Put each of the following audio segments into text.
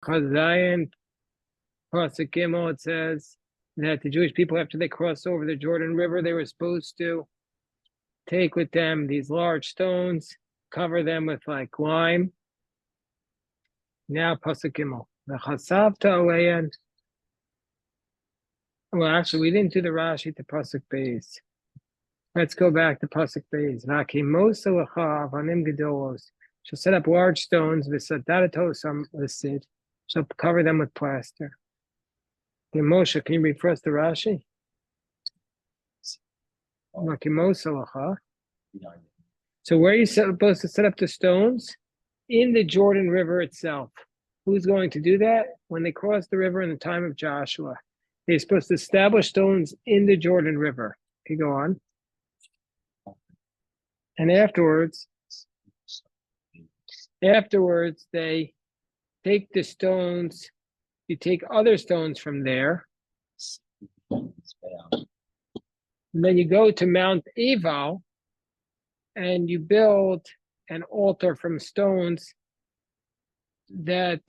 Chazayin, Pasuk Gimel, it says that the Jewish people, after they crossed over the Jordan River, they were supposed to take with them these large stones, cover them with like lime. Now Pasuk Gimel. The Chasavta Aleyan. Well, actually, we didn't do the Rashi to Pasuk Beis. Let's go back to Pasuk Beis. Vakimosa lecha avanim gedolos. She'll set up large stones with sadaratos on the sid. She'll cover them with plaster. Okay, Moshe, can you read first the Rashi? Vakimosa lecha. So where are you supposed to set up the stones? In the Jordan River itself. Who's going to do that? When they cross the river in the time of Joshua. They're supposed to establish stones in the Jordan River. Okay, go on. And afterwards, they take the stones, you take other stones from there, and then you go to Mount Ebal, and you build an altar from stones that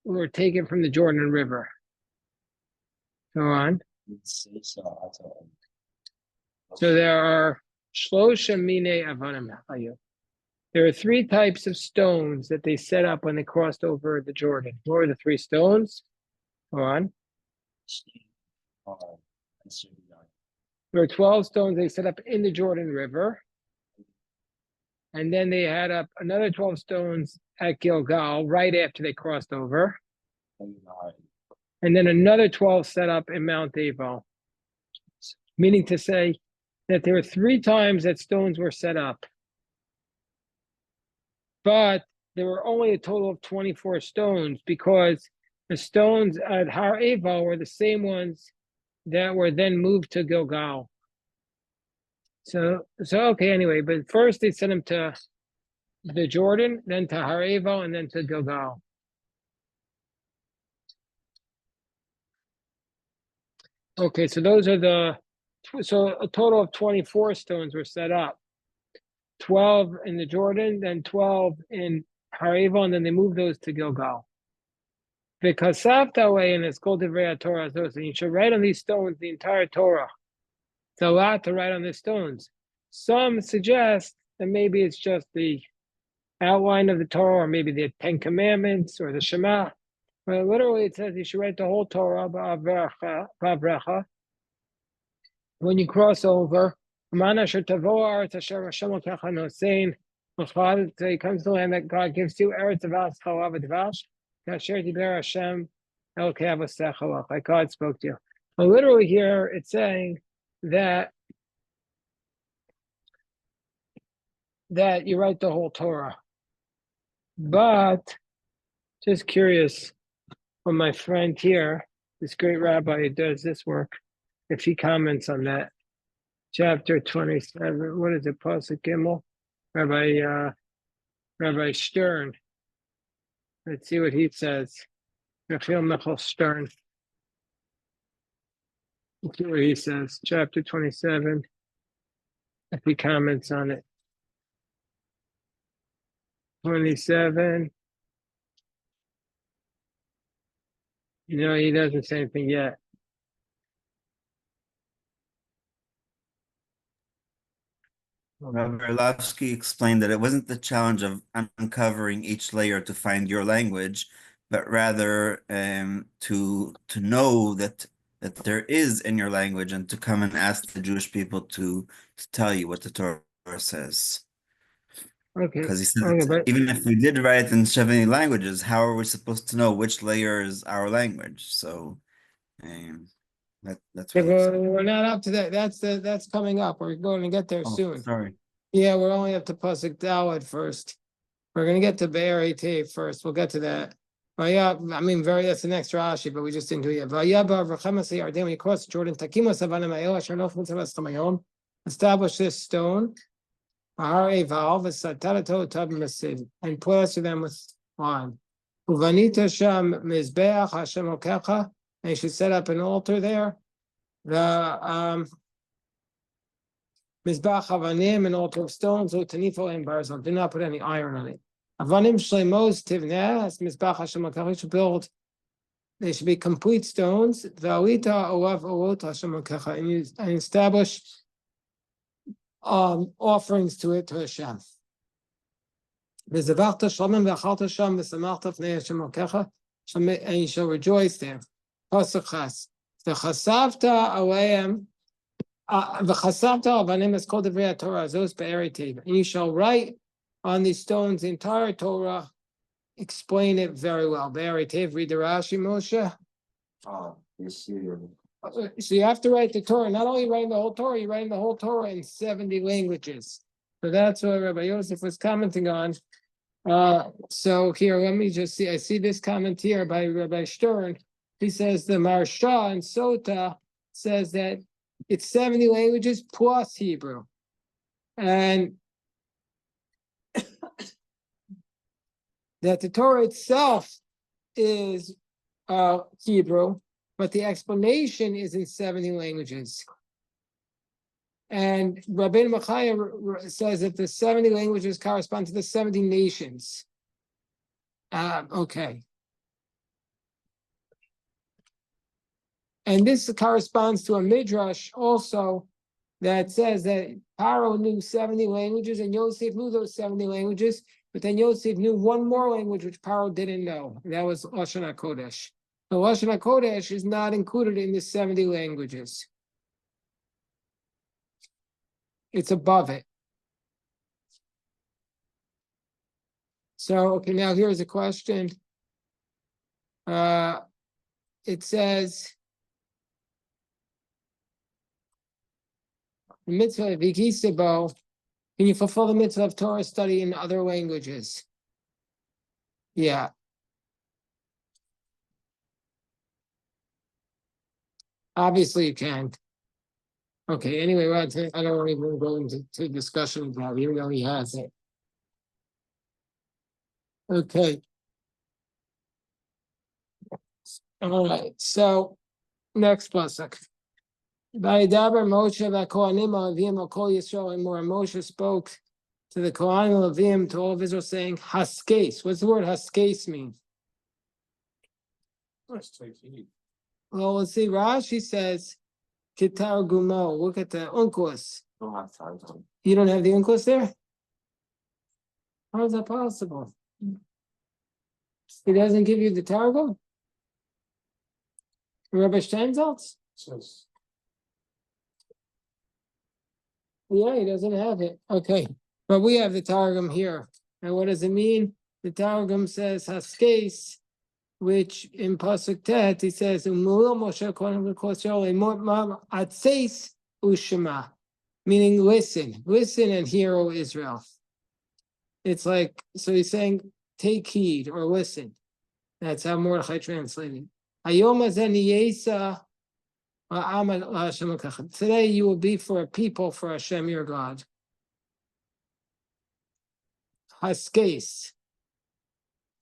were taken from the Jordan River. Go on. So there are Shlosha Mine Avanim Hayu. There are three types of stones that they set up when they crossed over the Jordan. What were the three stones? Go on. There were 12 stones they set up in the Jordan River. And then they had up another 12 stones at Gilgal right after they crossed over. And then another 12 set up in Mount Ebal. Meaning to say that there were 3 times that stones were set up. But there were only a total of 24 stones because the stones at harah were the same ones that were then moved to Gilgal. So okay, anyway, but first they sent them to the Jordan, then to harah, and then to Gilgal. Okay, so so a total of 24 stones were set up. 12 in the Jordan, then 12 in harah, and then they moved those to Gilgal. Because that way, and it's called the Torah, so you should write on these stones the entire Torah. It's a lot to write on the stones. Some suggest that maybe it's just the outline of the Torah, or maybe the 10 Commandments, or the Shema. But literally it says you should write the whole Torah, when you cross over. So he comes to the land that God gives you, Eretz Avas Chalav Dvash, like God spoke to you. But literally here it's saying that you write the whole Torah. But just curious from my friend here, this great rabbi who does this work, if he comments on that. Chapter 27, what is it, Pasuk Gimel? Rabbi Stern. Let's see what he says. Raphael Michael Stern. Let's see what he says. Chapter 27, if he comments on it. 27. No, he doesn't say anything yet. Rabbi Erlavsky explained that it wasn't the challenge of uncovering each layer to find your language, but rather to know that there is in your language, and to come and ask the Jewish people to tell you what the Torah says. Okay. Because he said that even if we did write it in 70 languages, how are we supposed to know which layer is our language? So that's what we're not up to that. That's coming up. We're going to get there soon. Sorry. Yeah, we're only up to Pasuk Daled first. We're going to get to Be'er Eitei first. We'll get to that. Well, yeah, I mean, that's the next Rashi, but we just didn't do it yet. When you cross Jordan, establish this stone, and plaster them with lime. And you should set up an altar there. The Mizbach Havanim, an altar of stones, do not put any iron on it. Avanim Shlemos Tivneh, as Mizbach Hashem HaKadosh should build. They should be complete stones. V'alita olav olot Hashem HaKadosh, and establish offerings to it to Hashem. V'zavachta shalom v'achalta sham v'samachta fnei Hashem HaKadosh, and you shall rejoice there. Pasuk Chas. V'chasavta aleim. V'chasavta avanim is called the Vrei Torah Azos be'eri teva, and you shall write on these stones the entire Torah. Explain it very well. Be'eri teva, read the Rashi, Moshe. So you have to write the Torah. Not only writing the whole Torah, you're writing the whole Torah in 70 languages. So that's what Rabbi Yosef was commenting on. So here, let me just see. I see this comment here by Rabbi Stern. He says the Maharsha and Sota says that it's 70 languages plus Hebrew. And that the Torah itself is Hebrew, but the explanation is in 70 languages. And Rabbeinu Machaya says that the 70 languages correspond to the 70 nations. Okay. And this corresponds to a midrash also that says that Paro knew 70 languages and Yosef knew those 70 languages, but then Yosef knew one more language which Paro didn't know, and that was lashon HaKodesh. The lashon HaKodesh is not included in the 70 languages. It's above it. So, okay, now here's a question. It says, the mitzvah of Vikisabo, can you fulfill the mitzvah of Torah study in other languages? Yeah. Obviously you can. Okay, anyway, I don't even go into discussion about it, even though he has it. Okay. All right, so next pasuk. Vayidaber Moshe v'Kohanim Avim al Kol Yisrael, and more Moshe spoke to the Kohanim Avim, to all of Israel, saying, Haskes. What's the word Haskes mean? Well, let's see. Rashi says, Kitar Gumo. Look at the Unclus. You don't have the Unclus there? How is that possible? He doesn't give you the Targum? Rabbi Steinsaltz? Yeah, he doesn't have it. Okay, but we have the Targum here. And what does it mean? The Targum says Haskes, which in Pasuk Tet, he says, Ushema, meaning listen and hear, O Israel. It's like, so he's saying, take heed or listen. That's how Mordechai translated. Today you will be for a people, for Hashem your God. Haskes.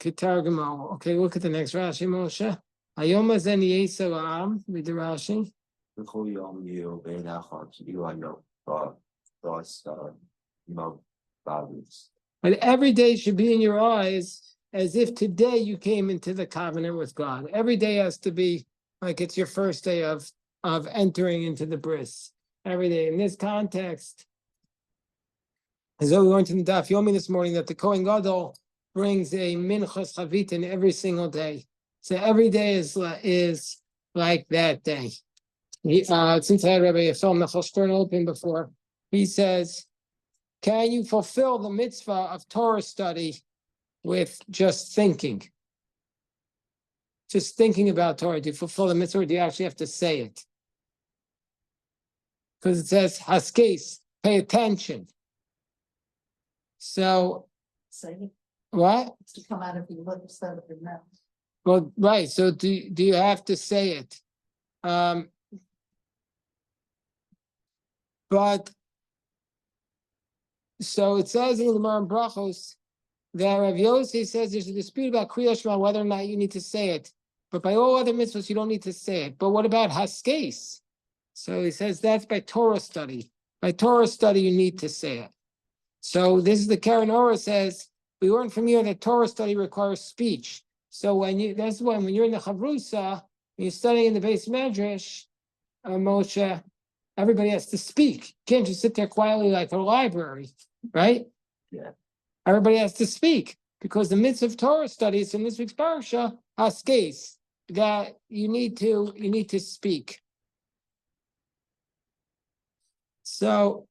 Ketargamo. Okay, look at the next Rashi, Moshe. Hayom hazen yesa la'am. Read the Rashi. But every day should be in your eyes as if today you came into the covenant with God. Every day has to be like it's your first day of entering into the bris. Every day. In this context, as though we went to the Daf Yomi this morning, that the Kohen Gadol brings a minchas chavitin every single day. So every day is like that day. Since I had Rabbi Yisrael Michal Stern open before, he says, can you fulfill the mitzvah of Torah study with just thinking? Just thinking about Torah. Do you fulfill the mitzvah, or do you actually have to say it? Because it says, haskes, pay attention. So, Say what? to come out of your lips instead of your mouth. Well, right. So do you have to say it? But so it says in the Gemara in Brachos that Rav Yossi says there's a dispute about Kriya Shema, whether or not you need to say it. But by all other mitzvahs, you don't need to say it. But what about Haskes? So he says that's by Torah study. By Torah study, you need to say it. So this is the Karen Ora says we learned from here that Torah study requires speech. So when you're in the Chavrusa, when you're studying in the base Medrash, Moshe, everybody has to speak. You can't just sit there quietly like a library, right? Yeah. Everybody has to speak because the mitzvah of Torah studies in this week's parsha haskes that you need to speak. So,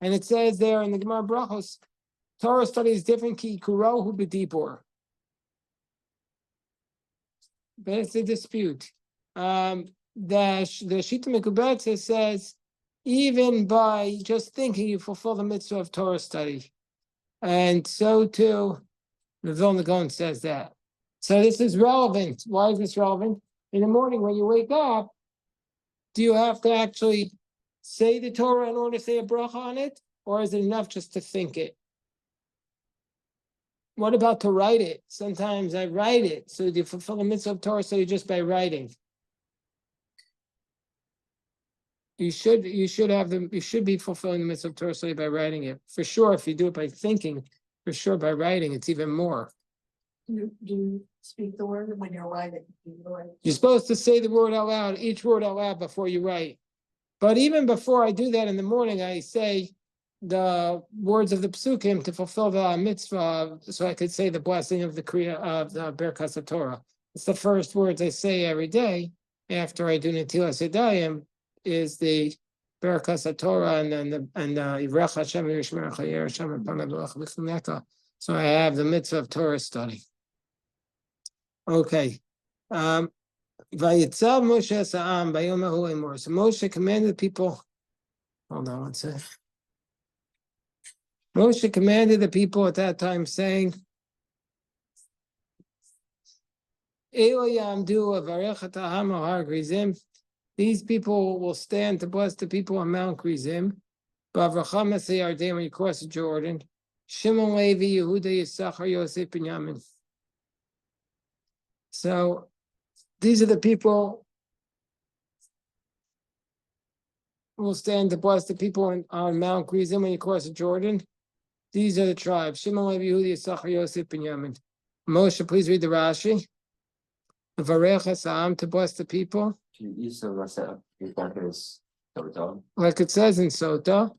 and it says there in the Gemara Brachos, Torah study is different ki kurohu b'dibur. But it's a dispute. The Shita Mekubetzah says, even by just thinking, you fulfill the mitzvah of Torah study. And so too, the Vilna Gaon says that. So this is relevant. Why is this relevant? In the morning when you wake up, do you have to actually say the Torah in order to say a bracha on it? Or is it enough just to think it? What about to write it? Sometimes I write it. So do you fulfill the mitzvah of Torah study just by writing? You should be fulfilling the mitzvah of Torah study by writing it. For sure, if you do it by thinking, for sure by writing, it's even more. Do you speak the word when you're writing? You're supposed to say the word out loud, each word out loud before you write. But even before I do that in the morning, I say the words of the psukim to fulfill the mitzvah, so I could say the blessing of the Kriya of the Berkas Torah. It's the first words I say every day after I do Netilas Yadayim, is the Berkas Torah and then Yivrach Hashem Yishmerach Yair Hashem Panav V'Lechneka. So I have the mitzvah of Torah study. Okay. Vayitzav Moshe Sa'am Bayom Ahu Emor. So Moshe commanded the people. Hold on one second. Moshe commanded the people at that time, saying, these people will stand to bless the people on Mount Gerizim. When you cross the Jordan. Shimon, Levi, Yehuda, Yisachar, Yosef, Binyamin. So these are the people who will stand to bless the people on Mount Gerizim when you cross the Jordan. These are the tribes. Shimon, Levi, Yehuda, Yisachar, Yosef, Binyamin. Moshe, please read the Rashi. Varecha Sa'am, to bless the people. Like it says in Sota.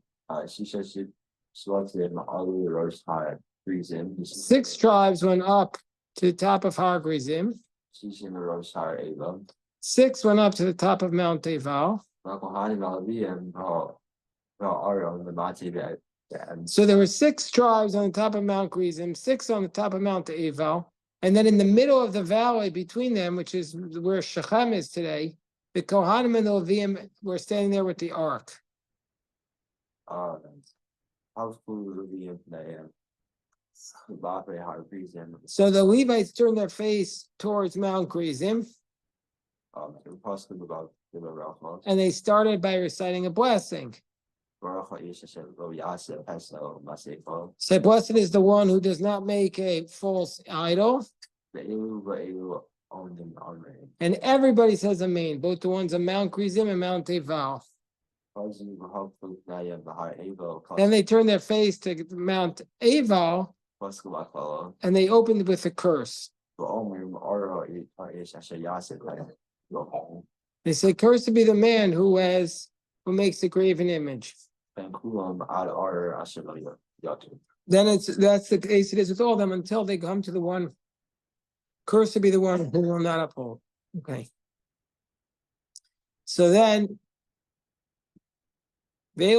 6 tribes went up to the top of Har Gerizim. 6 went up to the top of Mount Eval. So there were 6 tribes on the top of Mount Gerizim, 6 on the top of Mount Eval, and then in the middle of the valley between them, which is where Shechem is today, the Kohanim and the Leviim were standing there with the ark. So the Levites turned their face towards Mount Gerizim, and they started by reciting a blessing. Say, blessed is the one who does not make a false idol. And everybody says amen, both the ones on Mount Gerizim and Mount Eval. Then they turned their face to Mount Eval, and they opened with a curse. They say, cursed be the man who makes a graven image. Then that's the case it is with all of them until they come to the one. Cursed be the one who will not uphold. Okay. So then, and the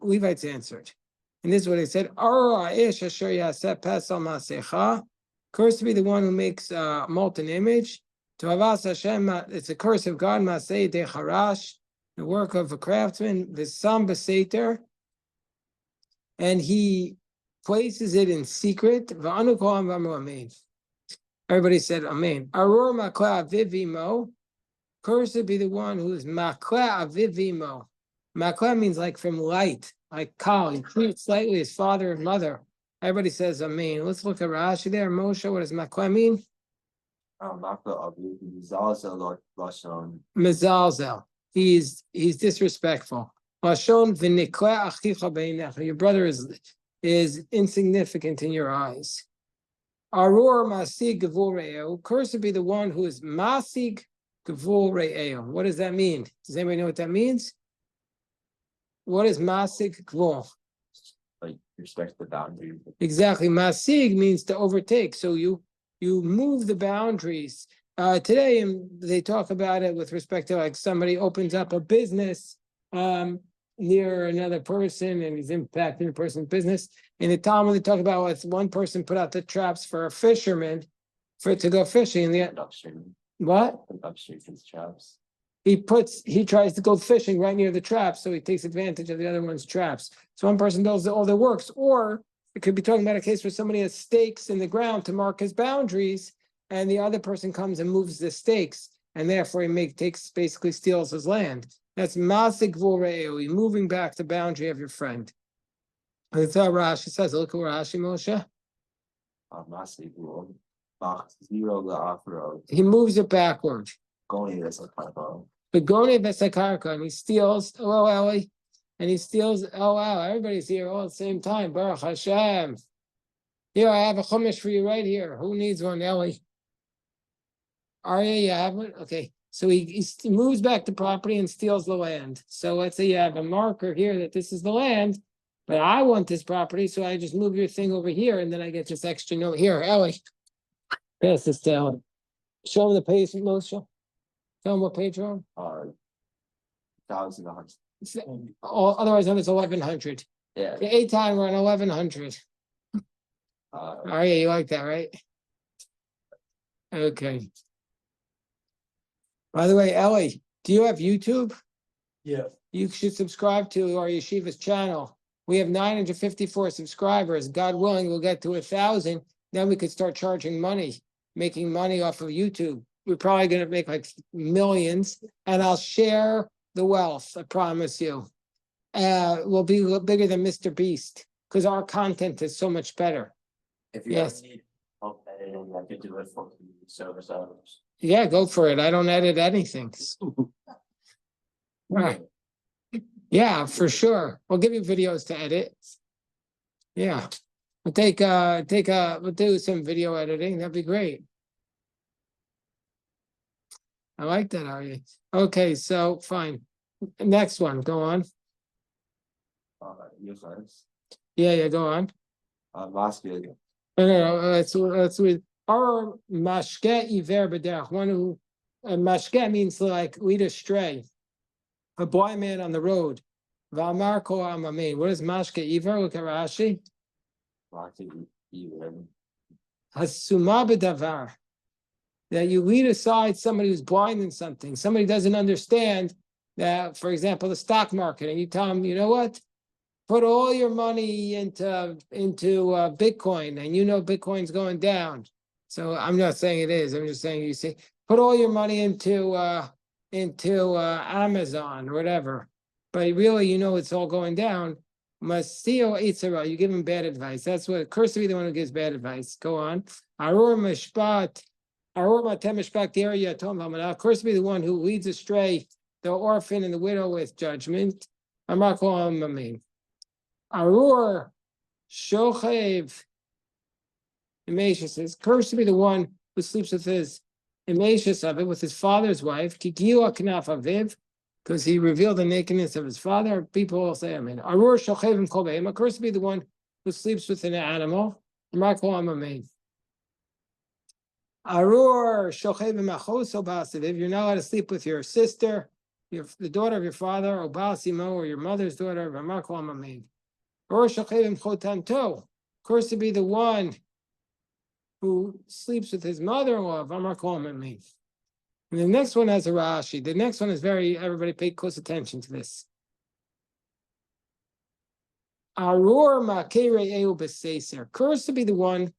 Levites answered. And this is what they said. Cursed be the one who makes a molten image. It's a curse of God, the work of a craftsman, the and he places it in secret. Everybody said amen. Cursed be the one who is makla avivimo. Makla means like from light, like kal. He treats slightly his father and mother. Everybody says amen. Let's look at Rashi there. Moshe, what does makla mean? Mezalzel. He's disrespectful. Lashon v'nikle achicha beinecha. Your brother is insignificant in your eyes. Arur masig gevul re'eu. Cursed be the one who is masig gevul re'eu. What does that mean? Does anybody know what that means? What is masig gevul? Like respect the boundaries. Exactly. Masig means to overtake. So you move the boundaries. Today they talk about it with respect to like somebody opens up a business near another person and he's impacting the person's business. In the Talmud, they talk about what one person put out the traps for a fisherman for it to go fishing. And the Upstream. what? Upstream his traps. He tries to go fishing right near the traps, so he takes advantage of the other one's traps. So one person does all the works, or it could be talking about a case where somebody has stakes in the ground to mark his boundaries, and the other person comes and moves the stakes, and therefore basically steals his land. That's masig voreu, moving back the boundary of your friend. That's how Rashi says. Look at Rashi, Moshe. He moves it backward. Begone Vesakarka, and he steals, hello Ellie, and he steals, oh wow, everybody's here all at the same time. Baruch Hashem. Here, I have a chumash for you right here. Who needs one, Ellie? Arya, you have one? Okay. So he moves back the property and steals the land. So let's say you have a marker here that this is the land, but I want this property, so I just move your thing over here, and then I get this extra note here. Ellie, pass this down. Show him the page, Moshe. Tell him what page you're on. 1,100. Otherwise known as 1100. Yeah. The 8 time we're on 1100. Oh yeah, you like that, right? Okay. By the way, Ellie, do you have YouTube? Yeah. You should subscribe to our yeshiva's channel. We have 954 subscribers. God willing, we'll get to 1,000. Then we could start charging money, making money off of YouTube. We're probably going to make like millions, and I'll share the wealth. I promise you. We'll be bigger than Mr. Beast because our content is so much better. If you Yes. need help editing, I could do it for you. Service hours. Yeah, go for it. I don't edit anything. Right. Yeah, for sure. We'll give you videos to edit. Yeah. We'll do some video editing. That'd be great. I like that, Arya. Okay, so fine. Next one, go on. You guys. Yeah, go on. Last year. No, that's with our mashke iver b'derech. One who mashke means like lead astray. A blind man on the road. V'amar ko amamin. What is mashke iver? Look at Rashi. Hasuma b'davar. That you lead aside somebody who's blind in something. Somebody doesn't understand that, for example, the stock market, and you tell them, you know what? Put all your money into Bitcoin, and you know Bitcoin's going down. So I'm not saying it is. I'm just saying you say put all your money into Amazon or whatever. But really, you know it's all going down. Masio Itzara, you give him bad advice. That's what cursed to be the one who gives bad advice. Go on. Arur Mishpat. Cursed to be the one who leads astray the orphan and the widow with judgment. Arur Shochev Emesha says, cursed to be the one who sleeps with his Emesha of it, with his father's wife, Kikiwa Knaf Aviv, because he revealed the nakedness of his father. People will say, Amen. Arur Shochev Kobeim, cursed to be the one who sleeps with an animal. Amen. Arur shochev b'machos obasiv. You're not allowed to sleep with your sister, the daughter of your father, obasimo, or your mother's daughter. Arur shochev b'chotanto. Cursed to be the one who sleeps with his mother-in-law. And the next one has a Rashi. The next one is everybody pay close attention to this. Arur makere eu b'seiser. Cursed to be the one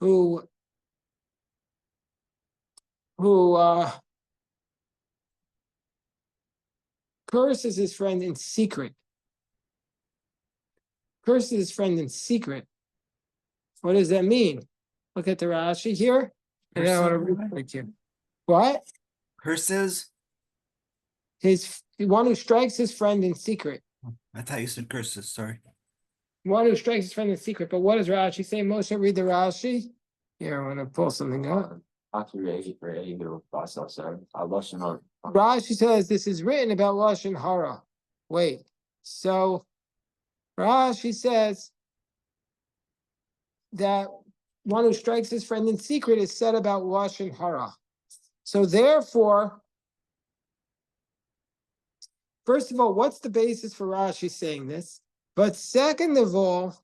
who curses his friend in secret. Curses his friend in secret. What does that mean? Look at the Rashi here. And then I want to Curses, read it to you. What? curses? The one who strikes his friend in secret. I thought you said curses, sorry. One who strikes his friend in secret. But what does Rashi say? Moshe, read the Rashi. Here, I'm gonna pull something up. Rashi says this is written about lashon harah. Wait, so Rashi says that one who strikes his friend in secret is said about lashon harah. So therefore, first of all, what's the basis for Rashi saying this? But second of all,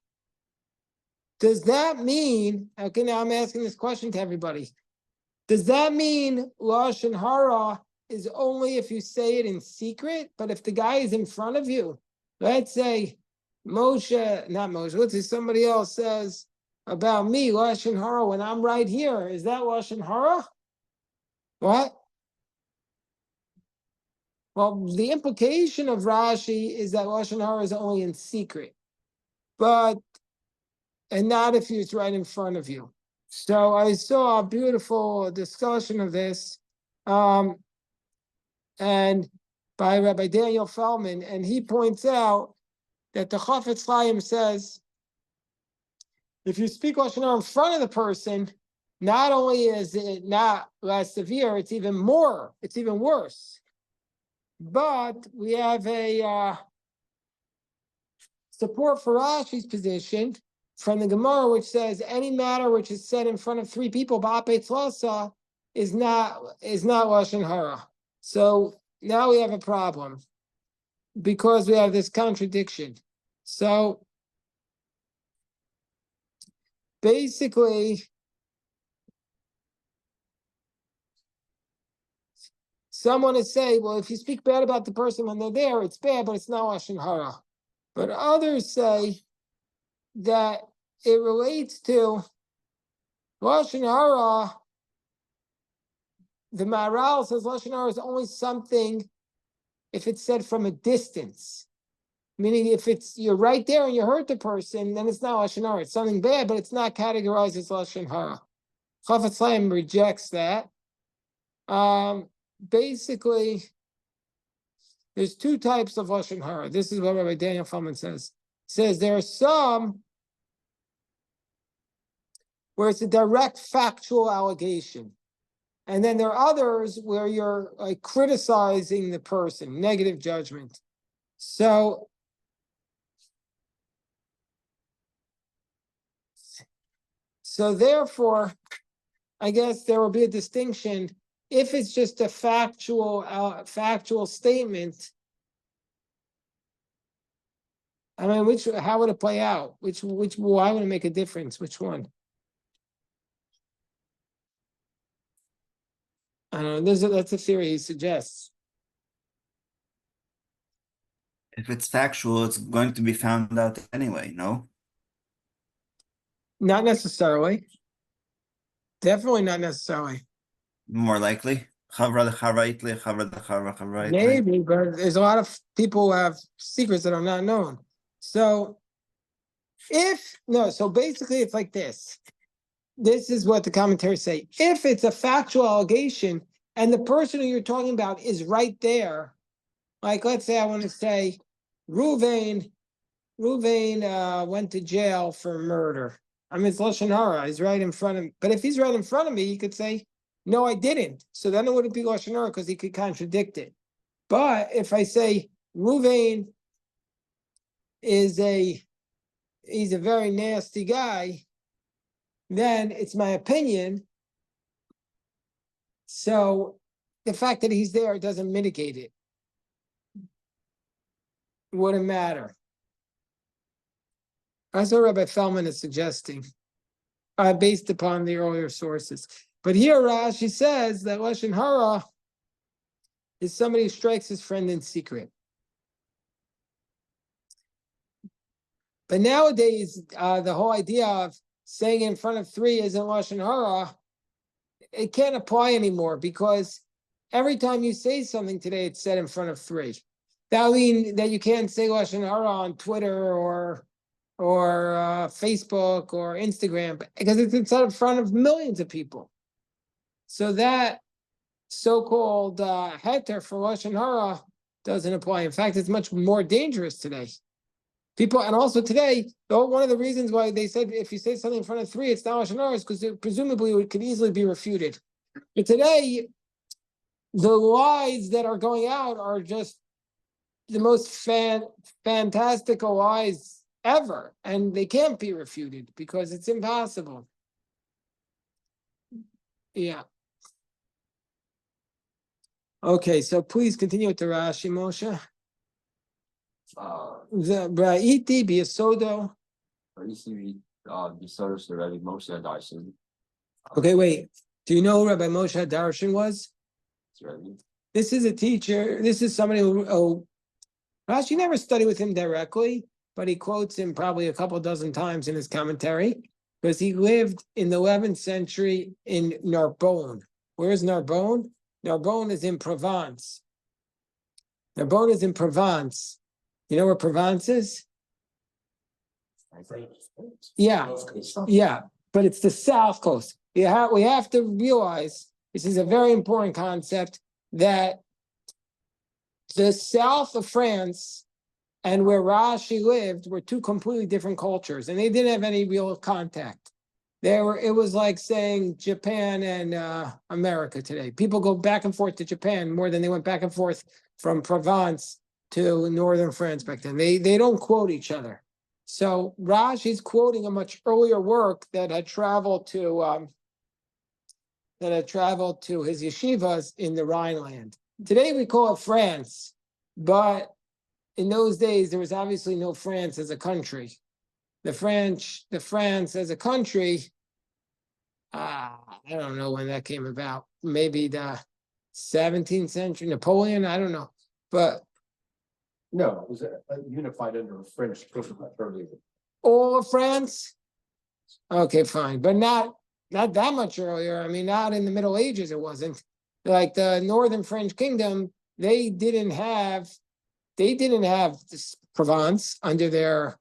does that mean? Okay, now I'm asking this question to everybody. Does that mean lashon harah is only if you say it in secret? But if the guy is in front of you, let's say not Moshe, let's say somebody else says about me, lashon harah, when I'm right here, is that lashon harah? What? Well, the implication of Rashi is that lashon harah is only in secret, and not if it's right in front of you. So I saw a beautiful discussion of this, and by Rabbi Daniel Feldman, and he points out that the Chafetz Chaim says, if you speak lashon harah in front of the person, not only is it not less severe, it's even worse. But we have a support for Rashi's position from the Gemara, which says any matter which is said in front of three people, ba'apei tlasa, is not lashon harah. So now we have a problem because we have this contradiction. So basically, someone is saying, well, if you speak bad about the person when they're there, it's bad, but it's not lashon harah. But others say that it relates to lashon harah. The Maharal says lashon harah is only something if it's said from a distance. Meaning, if you're right there and you hurt the person, then it's not lashon harah. It's something bad, but it's not categorized as lashon harah. Chafetz Chaim rejects that. Basically, there's two types of lashon harah. This is what Rabbi Daniel Feldman says. He says there are some where it's a direct factual allegation. And then there are others where you're like criticizing the person, negative judgment. So therefore, I guess there will be a distinction. If it's just a factual statement, I mean, how would it play out? Why would it make a difference? Which one? I don't know. That's a theory he suggests. If it's factual, it's going to be found out anyway, no? Not necessarily. Definitely not necessarily. More likely. Maybe, but there's a lot of people who have secrets that are not known. So basically it's like this. This is what the commentaries say. If it's a factual allegation and the person who you're talking about is right there, like let's say I want to say Ruvain went to jail for murder. I mean, it's lashon harah. He's right in front of me. But if he's right in front of me, he could say, no, I didn't. So then it wouldn't be lashon harah because he could contradict it. But if I say Ruvain he's a very nasty guy, then it's my opinion. So the fact that he's there doesn't mitigate it. It wouldn't matter. That's what Rabbi Feldman is suggesting, based upon the earlier sources. But here Rashi says that lashon harah is somebody who strikes his friend in secret. But nowadays, the whole idea of saying in front of three isn't lashon harah. It can't apply anymore because every time you say something today, it's said in front of three. That means that you can't say lashon harah on Twitter or Facebook or Instagram because it's said in front of millions of people. So that so-called heter for lashon harah doesn't apply. In fact, it's much more dangerous today. People, and also today, one of the reasons why they said if you say something in front of three, it's not lashon harah, is because presumably it could easily be refuted. But today, the lies that are going out are just the most fantastical lies ever, and they can't be refuted because it's impossible. Yeah. Okay, so please continue with the Rashi, Moshe. The Bra'iti Biyasodo. Okay, wait. Do you know who Rabbi Moshe Darshan was? This is a teacher. This is somebody who Rashi never studied with him directly, but he quotes him probably a couple dozen times in his commentary because he lived in the 11th century in Narbonne. Where is Narbonne? Narbonne is in Provence. Narbonne is in Provence. You know where Provence is? Yeah, yeah, but it's the south coast. We have to realize, this is a very important concept, that the south of France and where Rashi lived were two completely different cultures, and they didn't have any real contact. It was like saying Japan and America today. People go back and forth to Japan more than they went back and forth from Provence to northern France back then. They don't quote each other. So Rashi's quoting a much earlier work that had traveled to his yeshivas in the Rhineland. Today we call it France, but in those days there was obviously no France as a country. The France as a country, I don't know when that came about. Maybe the 17th century, Napoleon, I don't know. But no, it was unified under a French earlier. All of France? Okay, fine. But not that much earlier. I mean, not in the Middle Ages, it wasn't. Like the Northern French Kingdom, they didn't have this Provence under their.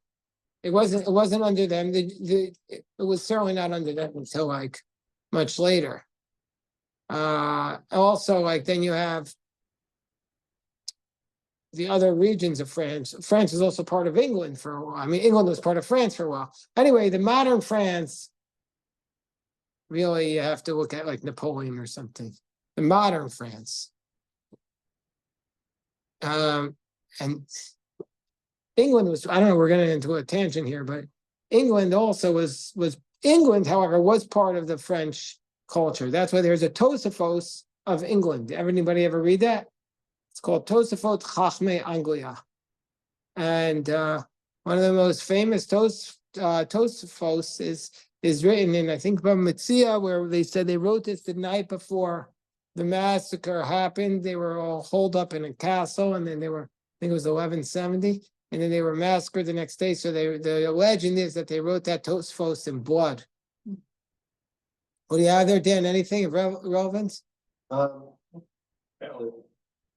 It wasn't under them. It was certainly not under them until like much later. Also, like then you have the other regions of France. France was also part of England for a while. I mean, England was part of France for a while. Anyway, the modern France, really, you have to look at like Napoleon or something. The modern France. And England was, I don't know, we're getting into a tangent here, but England also was England, however, was part of the French culture. That's why there's a Tosafos of England. Anybody ever read that? It's called Tosafot Chachmei Anglia. And one of the most famous Tosafos is written in, I think, Mitzia, where they said they wrote this the night before the massacre happened. They were all holed up in a castle, and then I think it was 1170. And then they were massacred the next day. So the legend is that they wrote that Tosfos in blood. What do you have there, Dan? Anything of relevance?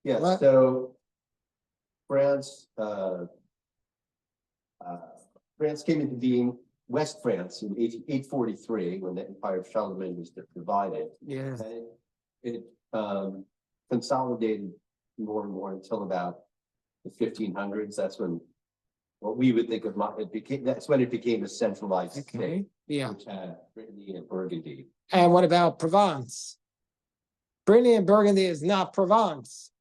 Yeah, What? so France France came into being, West France, in 843, when the Empire of Charlemagne was divided. Yeah. And it consolidated more and more until about the 1500s. That's when what we would think of that's when it became a centralized Okay. state, Yeah. which had Brittany and Burgundy. And what about Provence? Brittany and Burgundy is not Provence.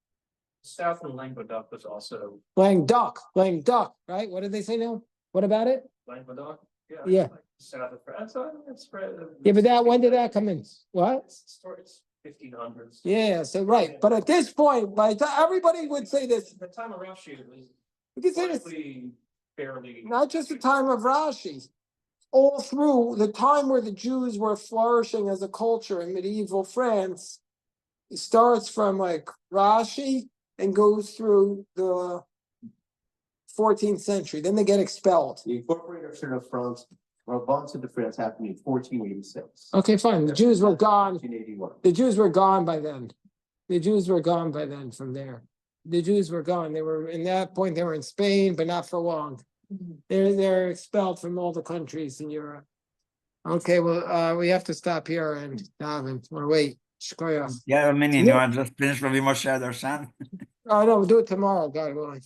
South and Languedoc was also Languedoc, right? What did they say now? What about it? Languedoc. Yeah. Like south of France. It's spread. Yeah, but when did that come in? What? It's 1500s. Yeah, so right. But at this point, everybody would say this. The time of Rashi was We could say this, fairly. not just the time of Rashi, all through the time where the Jews were flourishing as a culture in medieval France. It starts from like Rashi and goes through the 14th century. Then they get expelled. The incorporation of France, Provence into France happened in 1486. Okay, fine. The Jews were gone. 1981. The Jews were gone by then. The Jews were gone by then from there. The Jews were gone. They were, in that point, they were in Spain, but not for long. They're expelled from all the countries in Europe. Okay, well, we have to stop here and daven or wait. Shkoyach. Yeah, Minion, you Yeah. want to just finish Rabbi Moshe Darshan? Oh, no, we'll do it tomorrow, God willing.